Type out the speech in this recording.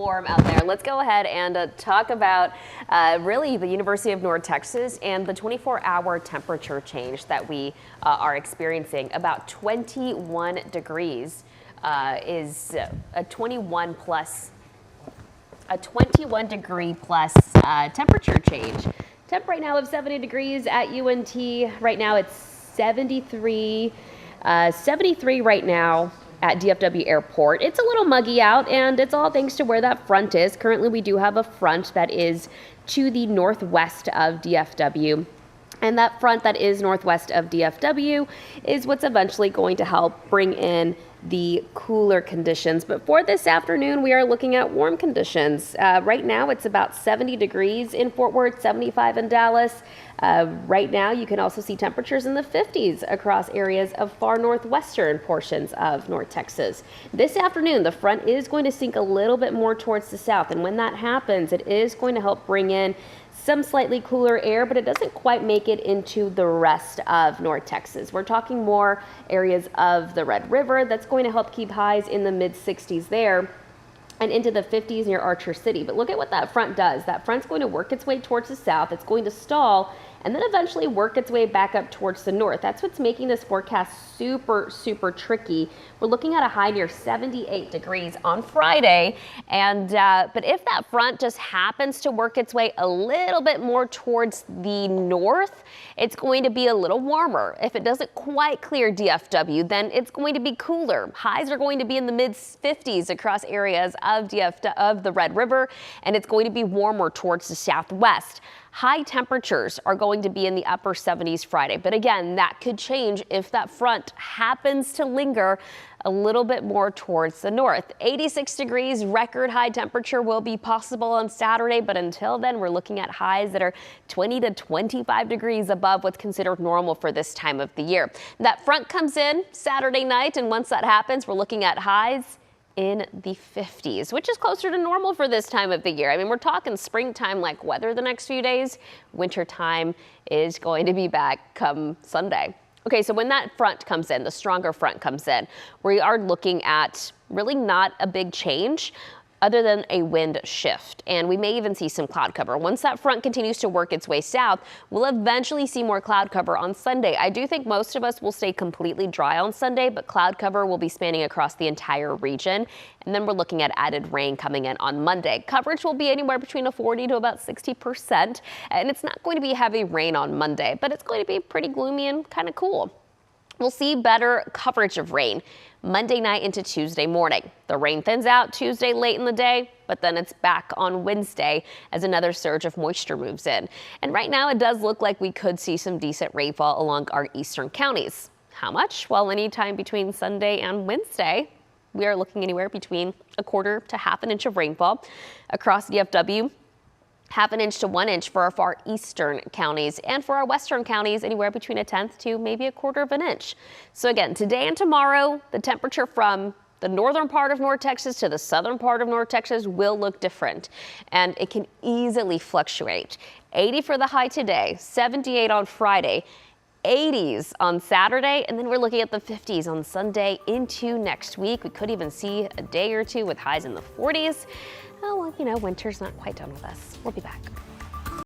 warm out there. Let's go ahead and talk about really the University of North Texas and the 24-hour temperature change that we are experiencing. About 21 degrees is a 21 degree plus temperature change. Temp right now of 70 degrees at UNT. Right now it's 73 right now at DFW Airport. It's a little muggy out, and it's all thanks to where that front is. Currently, we do have a front that is to the northwest of DFW. And that front that is northwest of DFW is what's eventually going to help bring in the cooler conditions. But for this afternoon, we are looking at warm conditions. Right now, it's about 70 degrees in Fort Worth, 75 in Dallas. Right now, you can also see temperatures in the 50s across areas of far northwestern portions of North Texas. This afternoon, the front is going to sink a little bit more towards the south. And when that happens, it is going to help bring in some slightly cooler air, but it doesn't quite make it into the rest of North Texas. We're talking more areas of the Red River. That's going to help keep highs in the mid 60s there and into the 50s near Archer City. But look at what that front does. That front's going to work its way towards the south. It's going to stall and then eventually work its way back up towards the north. That's what's making this forecast super tricky. We're looking at a high near 78 degrees on Friday. And but if that front just happens to work its way a little bit more towards the north, it's going to be a little warmer. If it doesn't quite clear DFW, then it's going to be cooler. Highs are going to be in the mid 50s across areas of the Red River, and it's going to be warmer towards the southwest. High temperatures are going to be in the upper 70s Friday. But again, that could change if that front happens to linger a little bit more towards the north. 86 degrees record high temperature will be possible on Saturday, but until then, we're looking at highs that are 20 to 25 degrees above what's considered normal for this time of the year. That front comes in Saturday night, and once that happens, we're looking at highs in the 50s, which is closer to normal for this time of the year. I mean, we're talking springtime like weather the next few days. Wintertime is going to be back come Sunday. Okay, so when that front comes in, the stronger front comes in, we are looking at really not a big change other than a wind shift, and we may even see some cloud cover. Once that front continues to work its way south, we'll eventually see more cloud cover on Sunday. I do think most of us will stay completely dry on Sunday, but cloud cover will be spanning across the entire region, and then we're looking at added rain coming in on Monday. Coverage will be anywhere between a 40 to about 60%, and it's not going to be heavy rain on Monday, but it's going to be pretty gloomy and kind of cool. We'll see better coverage of rain Monday night into Tuesday morning. The rain thins out Tuesday late in the day, but then it's back on Wednesday as another surge of moisture moves in. And right now it does look like we could see some decent rainfall along our eastern counties. How much? Well, anytime between Sunday and Wednesday, we are looking anywhere between a quarter to half an inch of rainfall across DFW. Half an inch to 1 inch for our far eastern counties, and for our western counties, anywhere between a tenth to maybe a quarter of an inch. So again, today and tomorrow, the temperature from the northern part of North Texas to the southern part of North Texas will look different, and it can easily fluctuate. 80 for the high today, 78 on Friday, 80s on Saturday, and then we're looking at the 50s on Sunday into next week. We could even see a day or two with highs in the 40s. Oh, well, you know, winter's not quite done with us. We'll be back.